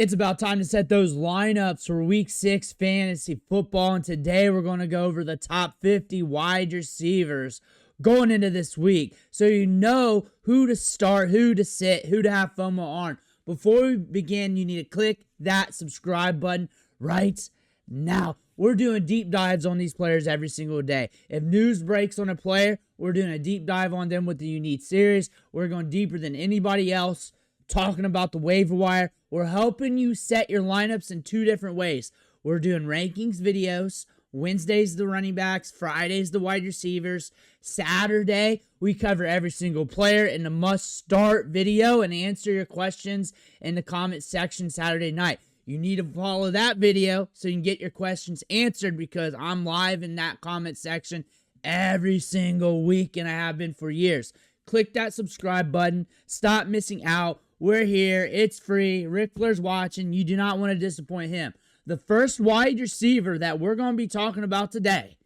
It's about time to set those lineups for Week 6 fantasy football, and today we're going to go over the top 50 wide receivers going into this week, so you know who to start, who to sit, who to have FOMO on. Before we begin, you need to click that subscribe button right now. We're doing deep dives on these players every single day. If news breaks on a player, we're doing a deep dive on them with the Unique series. We're going deeper than anybody else, talking about the waiver wire. We're helping you set your lineups in two different ways. We're doing rankings videos. Wednesdays, the running backs. Fridays, the wide receivers. Saturday, we cover every single player in the must-start video and answer your questions in the comment section Saturday night. You need to follow that video so you can get your questions answered, because I'm live in that comment section every single week, and I have been for years. Click that subscribe button. Stop missing out. We're here. It's free. Ric Flair's watching. You do not want to disappoint him. The first wide receiver that we're going to be talking about today,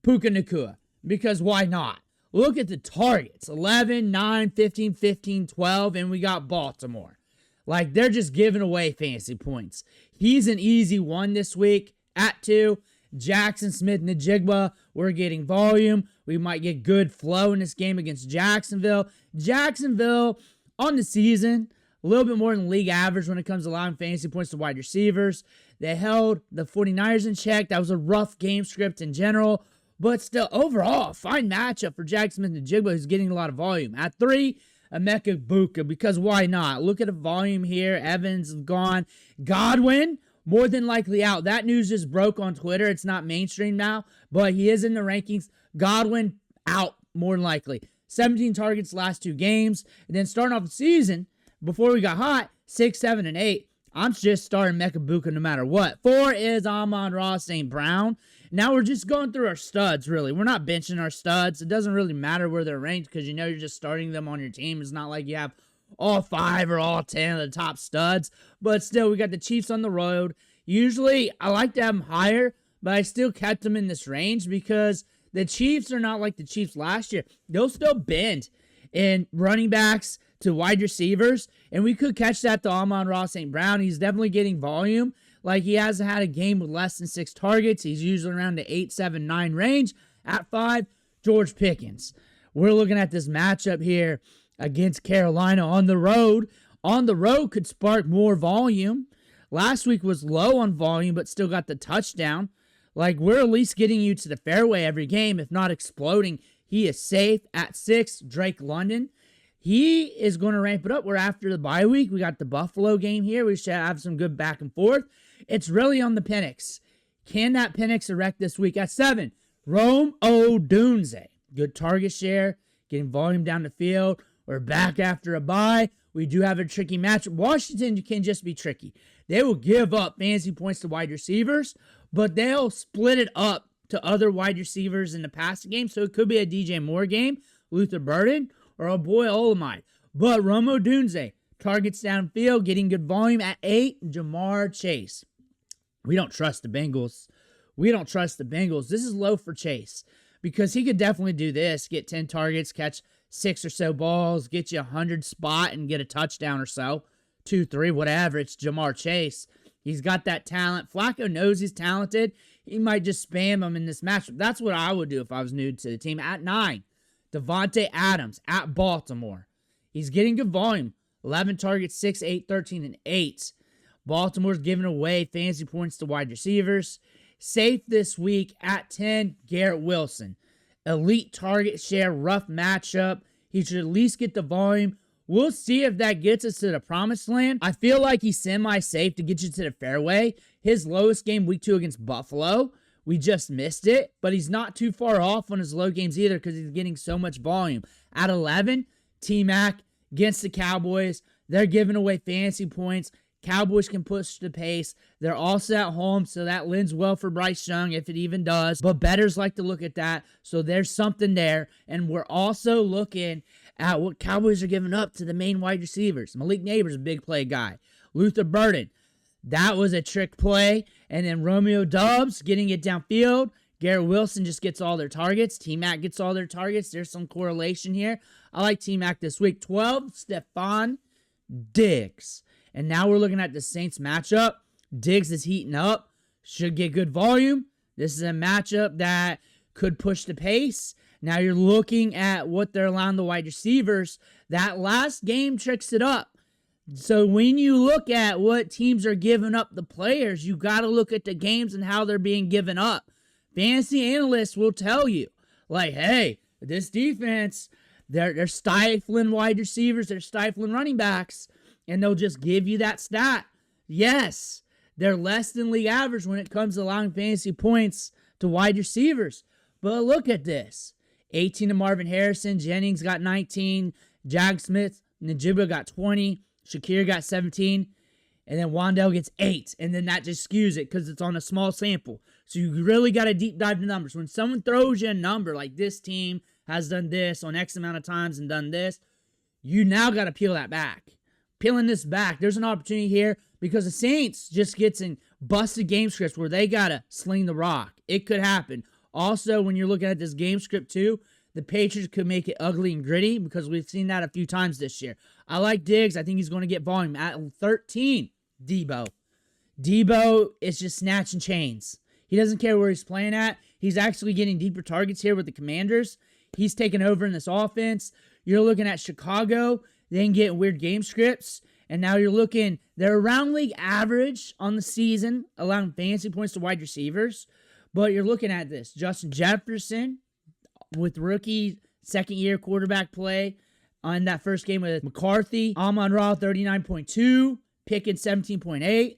Puka Nacua. Because why not? Look at the targets. 11, 9, 15, 15, 12, and we got Baltimore. Like, they're just giving away fantasy points. He's an easy one this week at 2. Jaxon, Smith-Njigba, we're getting volume. We might get good flow in this game against Jacksonville. Jacksonville, on the season, a little bit more than league average when it comes to allowing fantasy points to wide receivers. They held the 49ers in check. That was a rough game script in general. But still, overall, fine matchup for Jaxon Smith-Njigba, who's getting a lot of volume. At 3, Emeka, Egbuka, because why not? Look at the volume here. Evans is gone. Godwin, more than likely out. That news just broke on Twitter. It's not mainstream now, but he is in the rankings. Godwin out, more than likely. 17 targets last 2 games. And then starting off the season, before we got hot, 6, 7, and 8. I'm just starting Egbuka no matter what. 4 is Amon-Ra, St. Brown. Now we're just going through our studs, really. We're not benching our studs. It doesn't really matter where they're ranked, because you know you're just starting them on your team. It's not like you have all 5 or all 10 of the top studs. But still, we got the Chiefs on the road. Usually, I like to have them higher, but I still kept them in this range because the Chiefs are not like the Chiefs last year. They'll still bend in running backs to wide receivers, and we could catch that to Amon-Ra St. Brown. He's definitely getting volume. Like, he hasn't had a game with less than 6 targets. He's usually around the 8, 7, 9 range. At 5, George Pickens. We're looking at this matchup here against Carolina on the road. On the road could spark more volume. Last week was low on volume, but still got the touchdown. Like, we're at least getting you to the fairway every game, if not exploding. He is safe. At 6, Drake London. He is going to ramp it up. We're after the bye week. We got the Buffalo game here. We should have some good back and forth. It's really on the Penix. Can that Penix erect this week? At 7, Romeo Odunze. Good target share, getting volume down the field. We're back after a bye. We do have a tricky matchup. Washington can just be tricky. They will give up fantasy points to wide receivers, but they'll split it up to other wide receivers in the passing game. So it could be a DJ Moore game, Luther Burden, or a boy Olave. But Romeo Odunze, targets downfield, getting good volume. At 8, Jamar Chase. We don't trust the Bengals. This is low for Chase, because he could definitely do this. Get 10 targets, catch 6 or so balls, get you 100 spot, and get a touchdown or so. 2, 3, whatever. It's Jamar Chase. He's got that talent. Flacco knows he's talented. He might just spam him in this matchup. That's what I would do if I was new to the team. At 9, Davante Adams at Baltimore. He's getting good volume. 11 targets, 6, 8, 13, and 8. Baltimore's giving away fantasy points to wide receivers. Safe this week at 10, Garrett Wilson. Elite target share, rough matchup. He should at least get the volume. We'll see if that gets us to the promised land. I feel like he's semi-safe to get you to the fairway. His lowest game, week 2 against Buffalo. We just missed it, but he's not too far off on his low games either, because he's getting so much volume. At 11, T-Mac against the Cowboys. They're giving away fantasy points. Cowboys can push the pace. They're also at home, so that lends well for Bryce Young, if it even does. But bettors like to look at that, so there's something there. And we're also looking at what Cowboys are giving up to the main wide receivers. Malik Neighbors, a big play guy. Luther Burden, that was a trick play. And then Romeo Doubs getting it downfield. Garrett Wilson just gets all their targets. T-Mac gets all their targets. There's some correlation here. I like T-Mac this week. 12, Stefon Diggs. And now we're looking at the Saints matchup. Diggs is heating up. Should get good volume. This is a matchup that could push the pace. Now you're looking at what they're allowing the wide receivers. That last game tricks it up. So when you look at what teams are giving up the players, you got to look at the games and how they're being given up. Fantasy analysts will tell you, like, hey, this defense, they're stifling wide receivers, they're stifling running backs, and they'll just give you that stat. Yes, they're less than league average when it comes to allowing fantasy points to wide receivers. But look at this. 18 to Marvin Harrison. Jennings got 19. Smith-Njigba got 20. Shakir got 17. And then Waddle gets 8. And then that just skews it because it's on a small sample. So you really got to deep dive the numbers. When someone throws you a number like this team has done this on X amount of times and done this, you now got to peel that back. Peeling this back, there's an opportunity here because the Saints just gets in busted game scripts where they got to sling the rock. It could happen. Also, when you're looking at this game script too, the Patriots could make it ugly and gritty because we've seen that a few times this year. I like Diggs. I think he's going to get volume. At 13, Deebo. Deebo is just snatching chains. He doesn't care where he's playing at. He's actually getting deeper targets here with the Commanders. He's taking over in this offense. You're looking at Chicago. They ain't getting weird game scripts. And now you're looking, they're around league average on the season, allowing fantasy points to wide receivers. But you're looking at this. Justin Jefferson with rookie second-year quarterback play on that first game with McCarthy. Amon-Ra, 39.2. Pickens, 17.8.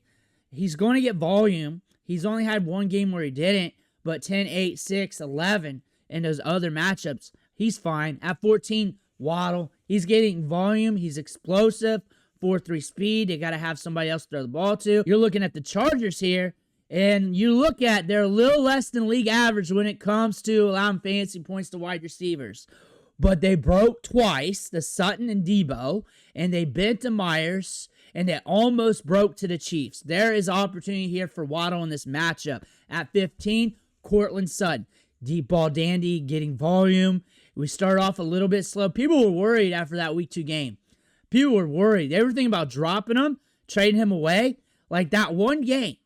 He's going to get volume. He's only had one game where he didn't, but 10, 8, 6, 11 in those other matchups. He's fine. At 14, Waddle. He's getting volume. He's explosive. 4.3 speed. They got to have somebody else to throw the ball to. You're looking at the Chargers here, and you look at they're a little less than league average when it comes to allowing fantasy points to wide receivers. But they broke twice, the Sutton and Deebo, and they bent to Myers, and they almost broke to the Chiefs. There is opportunity here for Waddle in this matchup. At 15, Courtland, Sutton. Deep ball dandy, getting volume. We start off a little bit slow. People were worried after that week 2 game. People were worried. They were thinking about dropping him, trading him away. Like that one game.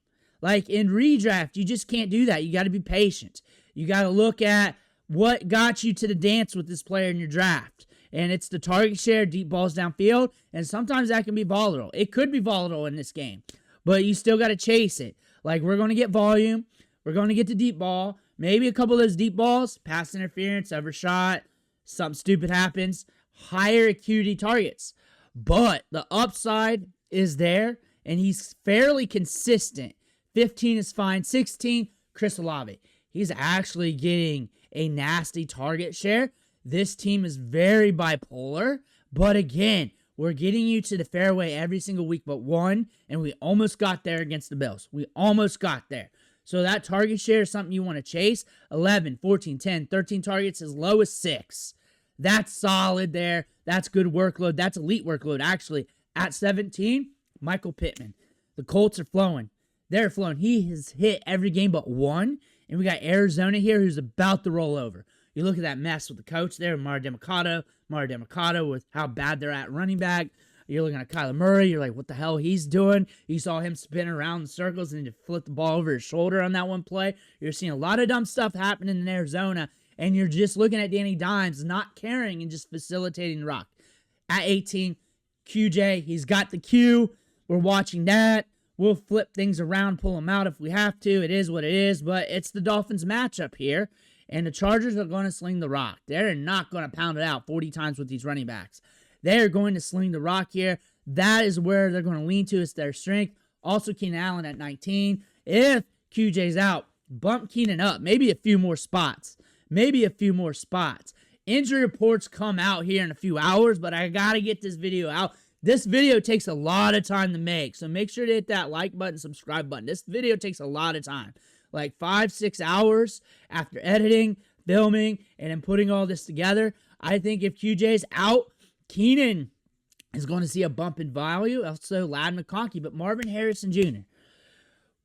Like in redraft, you just can't do that. You got to be patient. You got to look at what got you to the dance with this player in your draft. And it's the target share, deep balls downfield, and sometimes that can be volatile. It could be volatile in this game, but you still got to chase it. Like we're going to get volume. We're going to get the deep ball. Maybe a couple of those deep balls, pass interference, overshot, something stupid happens, higher acuity targets. But the upside is there, and he's fairly consistent. 15 is fine. 16, Chris Olave. He's actually getting a nasty target share. This team is very bipolar, but again, we're getting you to the fairway every single week but one, and we almost got there against the Bills. We almost got there. So that target share is something you want to chase. 11, 14, 10, 13 targets, as low as 6. That's solid there. That's good workload. That's elite workload, actually. At 17, Michael Pittman. The Colts are flowing. They're flowing. He has hit every game but one. And we got Arizona here who's about to roll over. You look at that mess with the coach there, Marvin with how bad they're at running back. You're looking at Kyler Murray. You're like, what the hell he's doing? You saw him spin around in circles and he flipped the ball over his shoulder on that one play. You're seeing a lot of dumb stuff happening in Arizona. And you're just looking at Danny Dimes not caring and just facilitating the rock. At 18, QJ, he's got the Q. We're watching that. We'll flip things around, pull them out if we have to. It is what it is, but it's the Dolphins matchup here. And the Chargers are going to sling the rock. They're not going to pound it out 40 times with these running backs. They're going to sling the rock here. That is where they're going to lean to. It's their strength. Also, Keenan Allen at 19. If QJ's out, bump Keenan up. Maybe a few more spots. Injury reports come out here in a few hours, but I got to get this video out. This video takes a lot of time to make, so make sure to hit that like button, subscribe button. This video takes a lot of time, like 5-6 hours after editing, filming, and then putting all this together. I think if QJ's out, Keenan is going to see a bump in value. Also, McConkey, but Marvin Harrison Jr.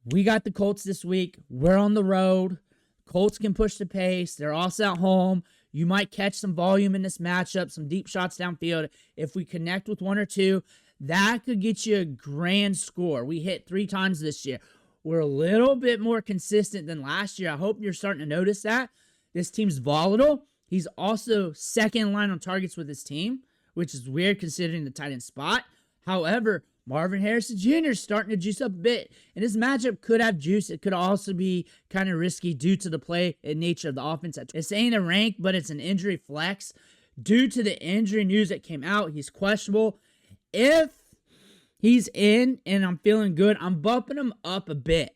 We got the Colts this week. We're on the road. Colts can push the pace. They're also at home. You might catch some volume in this matchup, some deep shots downfield. If we connect with one or two, That could get you a grand score. We hit 3 times this year. We're a little bit more consistent than last year. I hope you're starting to notice that. This team's volatile. He's also second in line on targets with his team, which is weird considering the tight end spot. However, Marvin Harrison Jr. is starting to juice up a bit, and this matchup could have juice. It could also be kind of risky due to the play and nature of the offense. This ain't a rank, but it's an injury flex. Due to the injury news that came out, he's questionable. If he's in and I'm feeling good, I'm bumping him up a bit.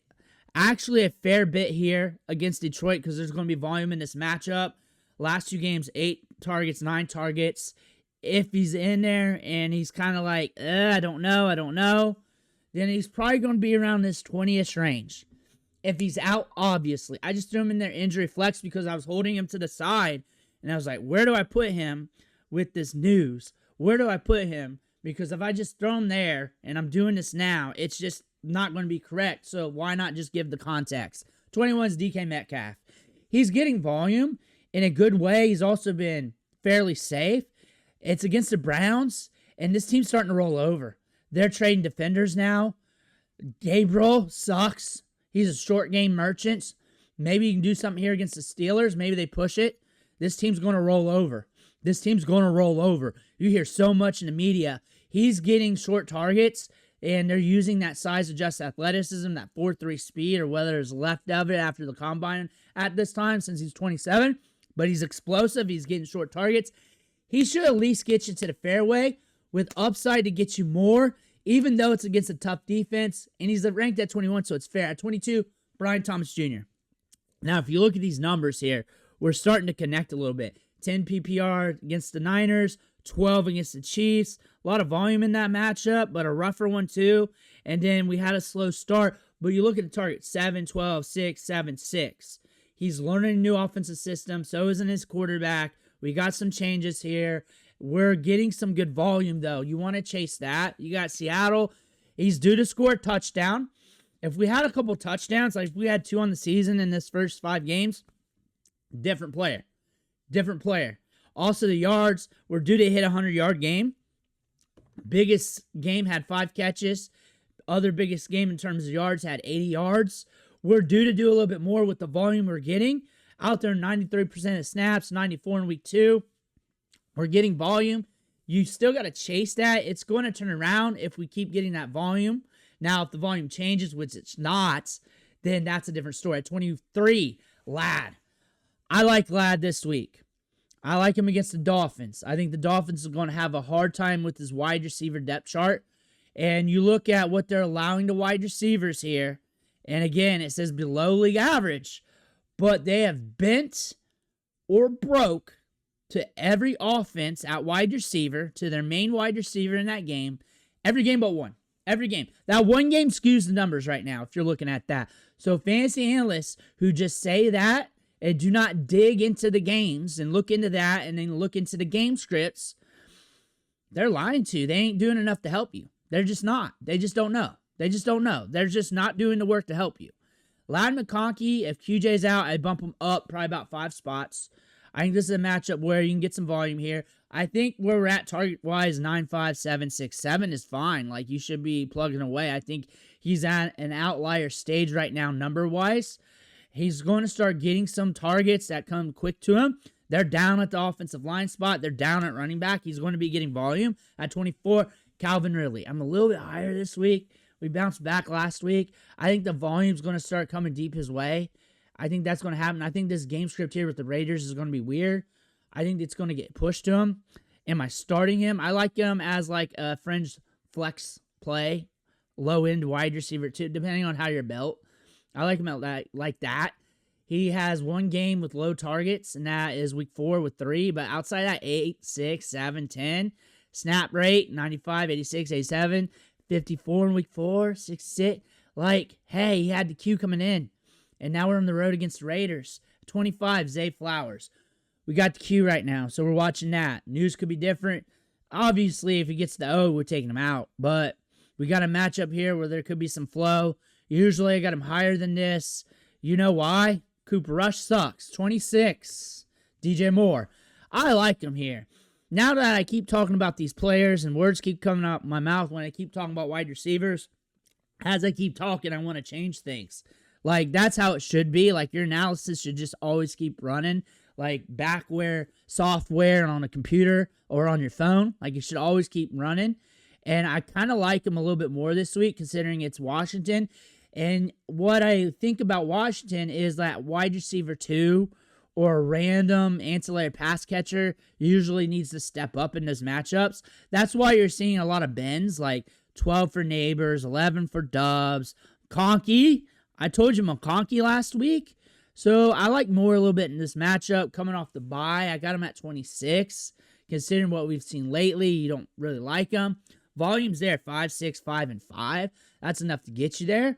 Actually, a fair bit here against Detroit because there's going to be volume in this matchup. Last 2 games, 8 targets, 9 targets. If he's in there and he's kind of like, I don't know, then he's probably going to be around this 20-ish range. If he's out, obviously. I just threw him in there injury flex because I was holding him to the side. And I was like, where do I put him with this news? Where do I put him? Because if I just throw him there and I'm doing this now, it's just not going to be correct. So why not just give the context? 21 is DK Metcalf. He's getting volume in a good way. He's also been fairly safe. It's against the Browns, and this team's starting to roll over. They're trading defenders now. Gabriel sucks. He's a short game merchant. Maybe you can do something here against the Steelers. Maybe they push it. This team's going to roll over. This team's going to roll over. You hear so much in the media. He's getting short targets, and they're using that size-adjusted athleticism, that 4.3 speed, or whether it's left of it after the combine at this time since he's 27. But he's explosive. He's getting short targets. He should at least get you to the fairway with upside to get you more, even though it's against a tough defense. And he's ranked at 21, so it's fair. At 22, Brian Thomas Jr. Now, if you look at these numbers here, we're starting to connect a little bit. 10 PPR against the Niners, 12 against the Chiefs. A lot of volume in that matchup, but a rougher one too. And then we had a slow start. But you look at the target, 7, 12, 6, 7, 6. He's learning a new offensive system. So isn't his quarterback. We got some changes here. We're getting some good volume, though. You want to chase that. You got Seattle. He's due to score a touchdown. If we had a couple touchdowns, like if we had 2 on the season in this first 5 games, different player. Different player. Also, the yards, we're due to hit a 100-yard game. Biggest game had 5 catches. Other biggest game in terms of yards had 80 yards. We're due to do a little bit more with the volume we're getting. Out there, 93% of snaps, 94 in week 2. We're getting volume. You still got to chase that. It's going to turn around if we keep getting that volume. Now, if the volume changes, which it's not, then that's a different story. At 23, Ladd. I like Ladd this week. I like him against the Dolphins. I think the Dolphins are going to have a hard time with this wide receiver depth chart. And you look at what they're allowing to wide receivers here. And again, it says below league average. But they have bent or broke to every offense at wide receiver, to their main wide receiver in that game. Every game but one. Every game. That one game skews the numbers right now if you're looking at that. So fantasy analysts who just say that and do not dig into the games and look into that and then look into the game scripts, they're lying to you. They ain't doing enough to help you. They're just not. They just don't know. They just don't know. They're just not doing the work to help you. Ladd McConkey, if QJ's out, I'd bump him up probably about 5 spots. I think this is a matchup where you can get some volume here. I think where we're at target-wise, 9, 5, 7, 6, 7 is fine. Like, you should be plugging away. I think he's at an outlier stage right now number-wise. He's going to start getting some targets that come quick to him. They're down at the offensive line spot. They're down at running back. He's going to be getting volume. At 24, Calvin Ridley. I'm a little bit higher this week. We bounced back last week. I think the volume's going to start coming deep his way. I think that's going to happen. I think this game script here with the Raiders is going to be weird. I think it's going to get pushed to him. Am I starting him? I like him as like a fringe flex play, low-end wide receiver too, depending on how you're built. I like him like that. He has 1 game with low targets, and that is week 4 with 3. But outside that, 8, 6, 7, 10. Snap rate, 95, 86, 87. 54 in week 4, 66. Like, hey, he had the Q coming in. And now we're on the road against the Raiders. 25, Zay Flowers. We got the Q right now, so we're watching that. News could be different. Obviously, if he gets the O, we're taking him out. But we got a matchup here where there could be some flow. Usually I got him higher than this. You know why? Cooper Rush sucks. 26, DJ Moore. I like him here. now that I keep talking about these players and words keep coming out my mouth when I keep talking about wide receivers, as I keep talking, I want to change things. Like, that's how it should be. Like, your analysis should just always keep running. Like, backware, software on a computer or on your phone. Like, it should always keep running. And I kind of like him a little bit more this week, considering it's Washington. And what I think about Washington is that wide receiver 2 or a random ancillary pass catcher usually needs to step up in those matchups. That's why you're seeing a lot of bends, like 12 for Neighbors, 11 for Dubs. McConkey, I told you McConkey last week. So I like Moore a little bit in this matchup. Coming off the bye, I got him at 26. Considering what we've seen lately, you don't really like him. Volume's there, 5, 6, 5, and 5. That's enough to get you there.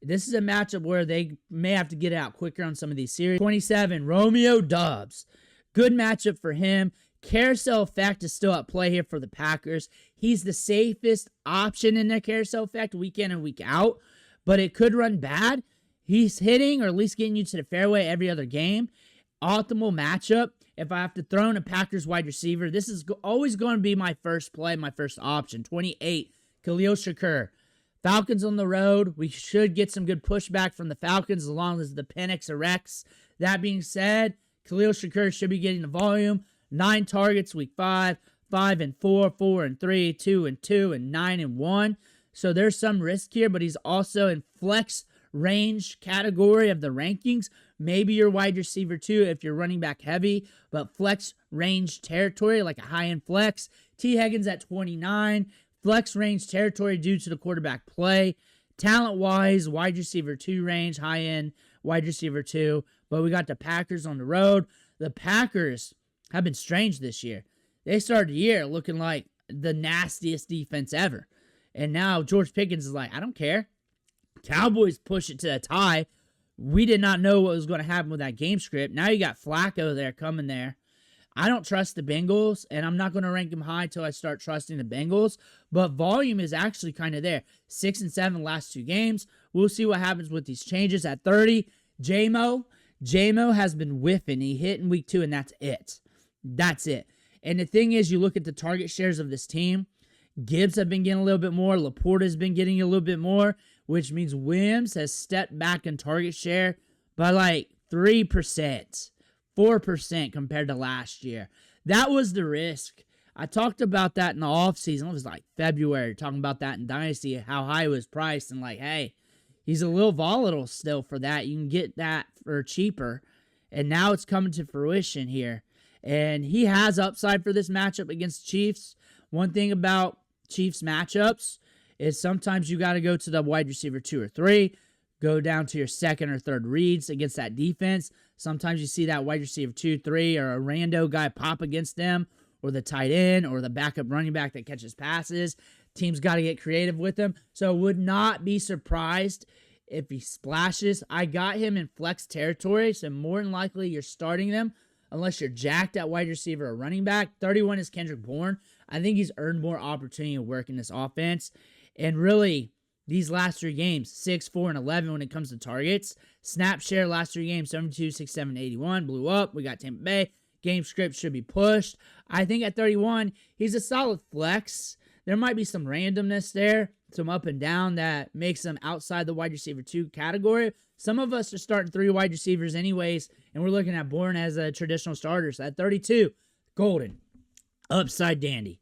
This is a matchup where they may have to get it out quicker on some of these series. 27, Romeo Dubs. Good matchup for him. Carousel effect is still at play here for the Packers. He's the safest option in their carousel effect week in and week out, but it could run bad. He's hitting or at least getting you to the fairway every other game. Optimal matchup. If I have to throw in a Packers wide receiver, this is always going to be my first play, my first option. 28, Khalil Shakur. Falcons on the road. We should get some good pushback from the Falcons as long as the Penix erects. That being said, Khalil Shakur should be getting the volume. 9 targets week 5, 5 and 4, 4 and 3, 2 and 2, and 9 and 1. So there's some risk here, but he's also in flex range category of the rankings. Maybe your wide receiver 2 if you're running back heavy, but flex range territory, like a high-end flex. T. Higgins at 29. Flex range territory due to the quarterback play. Talent-wise, wide receiver 2 range, high-end wide receiver 2. But we got the Packers on the road. The Packers have been strange this year. They started the year looking like the nastiest defense ever. And now George Pickens is like, I don't care. Cowboys push it to a tie. We did not know what was going to happen with that game script. Now you got Flacco there coming there. I don't trust the Bengals, and I'm not going to rank them high until I start trusting the Bengals. But volume is actually kind of there. 6 and 7 last 2 games. We'll see what happens with these changes. At 30, J-Mo. J-Mo has been whiffing. He hit in week 2, and that's it. That's it. And the thing is, you look at the target shares of this team. Gibbs have been getting a little bit more. Laporta has been getting a little bit more, which means Williams has stepped back in target share by like 3%, 4% compared to last year. That was the risk. I talked about that in the offseason. It was like February, talking about that in Dynasty, how high it was priced, and like, hey, he's a little volatile still for that. You can get that for cheaper, and now it's coming to fruition here. And he has upside for this matchup against Chiefs. One thing about Chiefs matchups is sometimes you got to go to the wide receiver 2 or 3, go down to your second or third reads against that defense. Sometimes you see that wide receiver 2, 3, or a rando guy pop against them, or the tight end, or the backup running back that catches passes. Teams got to get creative with him. So would not be surprised if he splashes. I got him in flex territory, so more than likely you're starting them unless you're jacked at wide receiver or running back. 31 is Kendrick Bourne. I think he's earned more opportunity to work in this offense. And really, these last 3 games, 6, 4, and 11 when it comes to targets. Snap share last 3 games, 72, 67, 81. Blew up. We got Tampa Bay. Game script should be pushed. I think at 31, he's a solid flex. There might be some randomness there, some up and down that makes him outside the wide receiver 2 category. Some of us are starting 3 wide receivers anyways, and we're looking at Bourne as a traditional starter. So at 32, Golden, upside dandy.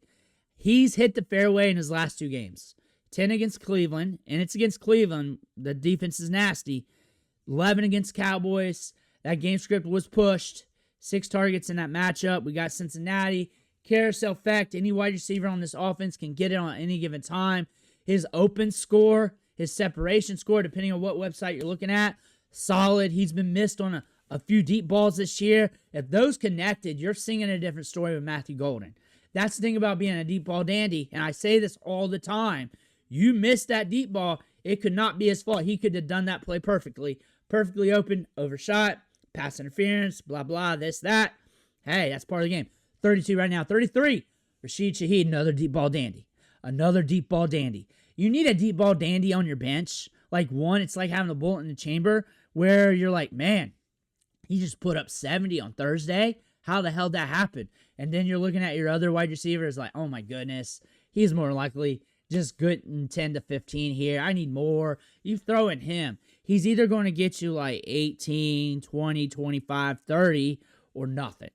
He's hit the fairway in his last 2 games. 10 against Cleveland, and it's against Cleveland. The defense is nasty. 11 against Cowboys. That game script was pushed. 6 targets in that matchup. We got Cincinnati. Carousel effect. Any wide receiver on this offense can get it on any given time. His open score, his separation score, depending on what website you're looking at, solid. He's been missed on a few deep balls this year. If those connected, you're singing a different story with Matthew Golden. That's the thing about being a deep ball dandy, and I say this all the time. You missed that deep ball, it could not be his fault. He could have done that play perfectly. Perfectly open, overshot, pass interference, blah, blah, this, that. Hey, that's part of the game. 32 right now. 33, Rashid Shaheed, another deep ball dandy. Another deep ball dandy. You need a deep ball dandy on your bench. Like one, it's like having a bullet in the chamber where you're like, man, he just put up 70 on Thursday. How the hell did that happen? And then you're looking at your other wide receivers like, oh my goodness, he's more likely just good in 10 to 15 here. I need more. You throw in him. He's either going to get you like 18, 20, 25, 30, or nothing.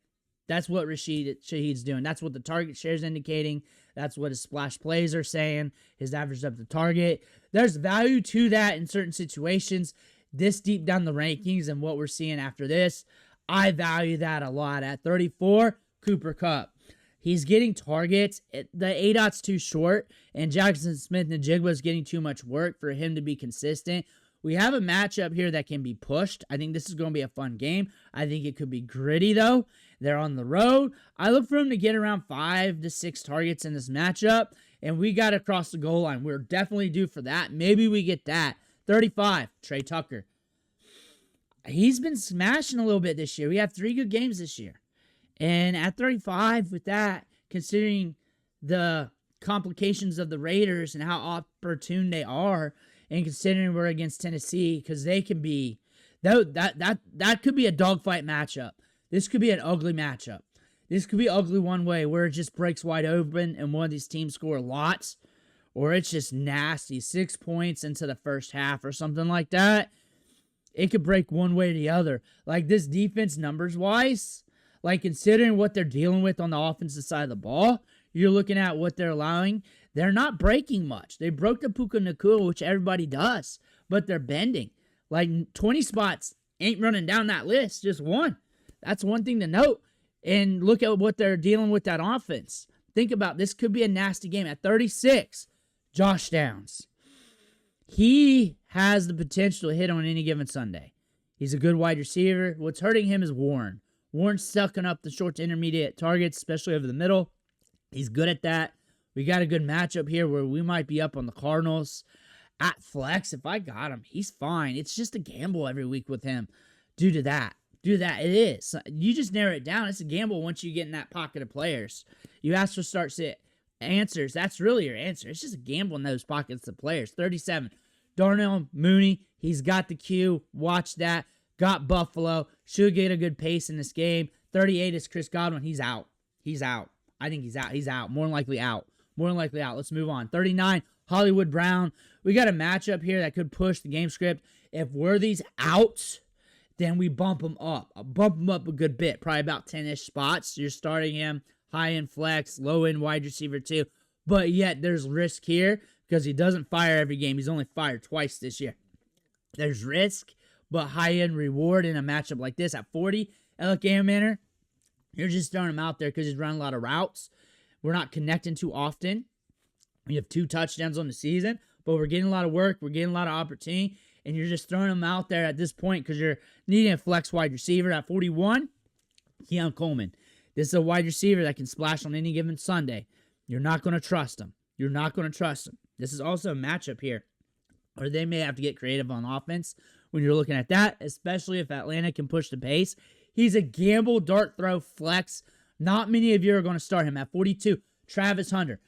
That's what Shaheed's doing. That's what the target share is indicating. That's what his splash plays are saying. His average up the target. There's value to that in certain situations. This deep down the rankings and what we're seeing after this, I value that a lot. At 34, Cooper Kupp. He's getting targets. The ADOT's too short, and Jaxon Smith-Njigba is getting too much work for him to be consistent. We have a matchup here that can be pushed. I think this is going to be a fun game. I think it could be gritty, though. They're on the road. I look for him to get around 5 to 6 targets in this matchup, and we got to cross the goal line. We're definitely due for that. Maybe we get that. 35, Trey Tucker. He's been smashing a little bit this year. We have 3 good games this year. And at 35 with that, considering the complications of the Raiders and how opportune they are, and considering we're against Tennessee, because they can be, that could be a dogfight matchup. This could be an ugly matchup. This could be ugly one way where it just breaks wide open and one of these teams score lots, or it's just nasty, 6 points into the first half or something like that. It could break one way or the other. Like this defense numbers-wise, like considering what they're dealing with on the offensive side of the ball, you're looking at what they're allowing. They're not breaking much. They broke the Puka Nacua, which everybody does, but they're bending. Like 20 spots ain't running down that list, just one. That's one thing to note. And look at what they're dealing with that offense. Think about this could be a nasty game. At 36, Josh Downs. He has the potential to hit on any given Sunday. He's a good wide receiver. What's hurting him is Warren. Warren's sucking up the short to intermediate targets, especially over the middle. He's good at that. We got a good matchup here where we might be up on the Cardinals. At flex, if I got him, he's fine. It's just a gamble every week with him due to that. It is. You just narrow it down. It's a gamble once you get in that pocket of players. You ask for start sit answers. That's really your answer. It's just a gamble in those pockets of players. 37, Darnell Mooney. He's got the Q. Watch that. Got Buffalo. Should get a good pace in this game. 38 is Chris Godwin. He's out. I think he's out. He's out. More than likely out. Let's move on. 39, Hollywood Brown. We got a matchup here that could push the game script. If Worthy's out, then we bump him up. I'll bump him up a good bit. Probably about 10-ish spots. You're starting him. High-end flex. Low-end wide receiver too. But yet there's risk here because he doesn't fire every game. He's only fired twice this year. There's risk, but high-end reward in a matchup like this. At 40, Alec Manor, you're just throwing him out there because he's running a lot of routes. We're not connecting too often. We have 2 touchdowns on the season, but we're getting a lot of work. We're getting a lot of opportunity, and you're just throwing him out there at this point because you're needing a flex wide receiver. At 41, Keon Coleman. This is a wide receiver that can splash on any given Sunday. You're not going to trust him. This is also a matchup here, or they may have to get creative on offense when you're looking at that, especially if Atlanta can push the pace. He's a gamble, dart throw, flex. Not many of you are going to start him. At 42, Travis Hunter.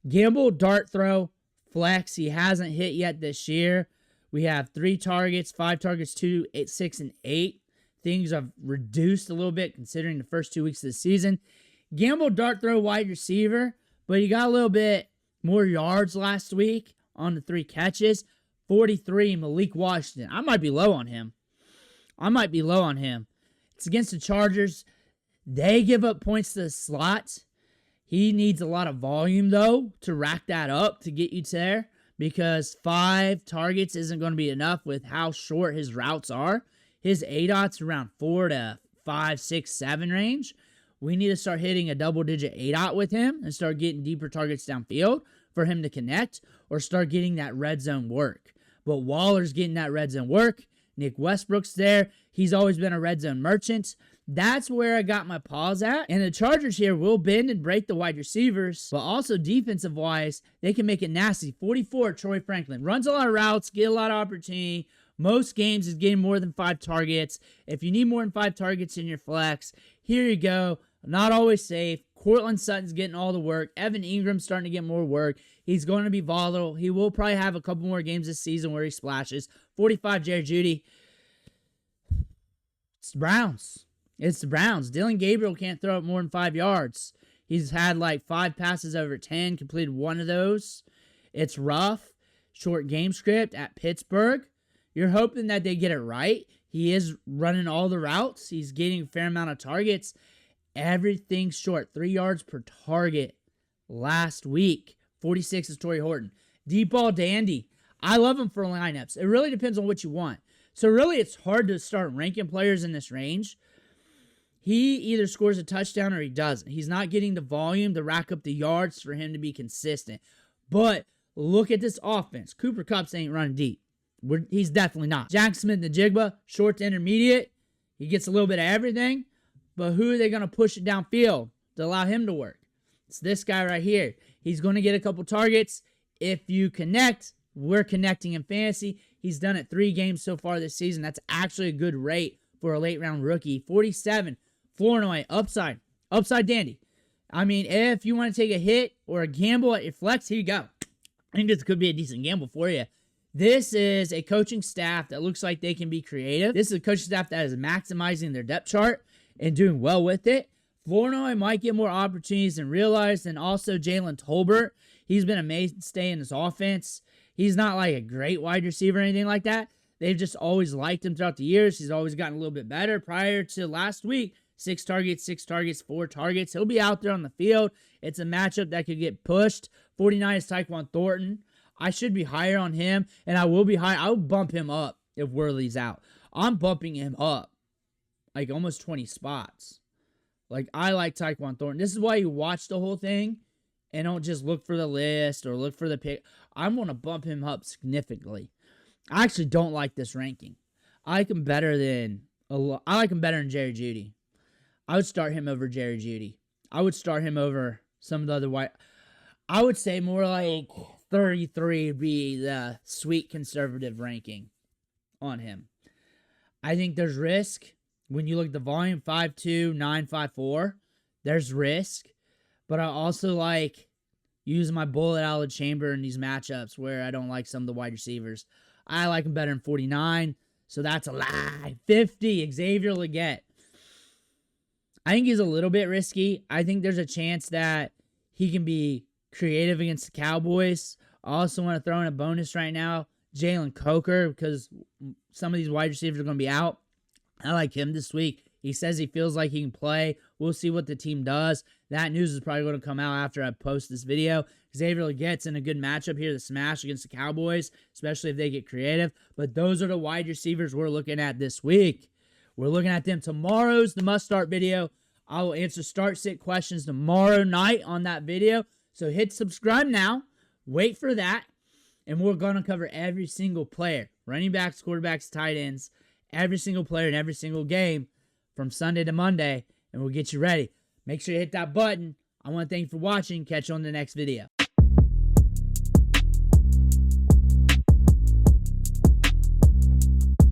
Gamble, dart throw, flex. He hasn't hit yet this year. We have 3 targets, 5 targets, 2, 8, 6, and 8. Things have reduced a little bit considering the first 2 weeks of the season. Gamble, dart throw, wide receiver, but he got a little bit more yards last week on the 3 catches. 43, Malik Washington. I might be low on him. It's against the Chargers. They give up points to the slot. He needs a lot of volume, though, to rack that up to get you there because 5 targets isn't going to be enough with how short his routes are. His ADOT's around 4 to 5, 6, 7 range. We need to start hitting a double-digit ADOT with him and start getting deeper targets downfield for him to connect or start getting that red zone work. But Waller's getting that red zone work. Nick Westbrook's there. He's always been a red zone merchant. That's where I got my paws at. And the Chargers here will bend and break the wide receivers, but also defensive-wise, they can make it nasty. 44, Troy Franklin. Runs a lot of routes, get a lot of opportunity. Most games is getting more than 5 targets. If you need more than 5 targets in your flex, here you go. Not always safe. Courtland Sutton's getting all the work. Evan Ingram's starting to get more work. He's going to be volatile. He will probably have a couple more games this season where he splashes. 45, Jerry Jeudy. It's the Browns. It's the Browns. Dylan Gabriel can't throw it more than 5 yards. He's had like 5 passes over 10, completed 1 of those. It's rough. Short game script at Pittsburgh. You're hoping that they get it right. He is running all the routes. He's getting a fair amount of targets. Everything's short. 3 yards per target last week. 46 is Torrey Horton. Deep ball dandy. I love him for lineups. It really depends on what you want. So really, it's hard to start ranking players in this range. He either scores a touchdown or he doesn't. He's not getting the volume to rack up the yards for him to be consistent. But look at this offense. Cooper Kupp ain't running deep. He's definitely not. Jaxon Smith-Njigba, short to intermediate. He gets a little bit of everything. But who are they going to push it downfield to allow him to work? It's this guy right here. He's going to get a couple targets. If you connect, we're connecting in fantasy. He's done it 3 games so far this season. That's actually a good rate for a late-round rookie. 47, Flournoy, upside dandy. I mean, if you want to take a hit or a gamble at your flex, here you go. I think this could be a decent gamble for you. This is a coaching staff that looks like they can be creative. This is a coaching staff that is maximizing their depth chart and doing well with it. Flournoy might get more opportunities than realized, and also Jalen Tolbert. He's been a mainstay in this offense. He's not like a great wide receiver or anything like that. They've just always liked him throughout the years. He's always gotten a little bit better. Prior to last week, 6 targets, 4 targets. He'll be out there on the field. It's a matchup that could get pushed. 49 is Tyquan Thornton. I should be higher on him, and I will be high. I will bump him up if Worley's out. I'm bumping him up like almost 20 spots. Like, I like Tyquan Thornton. This is why you watch the whole thing and don't just look for the list or look for the pick. I'm going to bump him up significantly. I actually don't like this ranking. I like him better than Jerry Jeudy. I would start him over Jerry Jeudy. I would start him over some of the other white. I would say more like 33 would be the sweet conservative ranking on him. I think there's risk. When you look at the volume, 5'2", 954, there's risk. But I also like using my bullet out of the chamber in these matchups where I don't like some of the wide receivers. I like him better than 49, so that's a lie. 50, Xavier Legette. I think he's a little bit risky. I think there's a chance that he can be creative against the Cowboys. I also want to throw in a bonus right now, Jalen Coker, because some of these wide receivers are going to be out. I like him this week. He says he feels like he can play. We'll see what the team does. That news is probably going to come out after I post this video. Xavier Legette's in a good matchup here to smash against the Cowboys, especially if they get creative. But those are the wide receivers we're looking at this week. We're looking at them. Tomorrow's the must-start video. I will answer start-sit questions tomorrow night on that video. So hit subscribe now. Wait for that. And we're going to cover every single player. Running backs, quarterbacks, tight ends. Every single player in every single game from Sunday to Monday, and we'll get you ready. Make sure you hit that button. I want to thank you for watching. Catch you on the next video.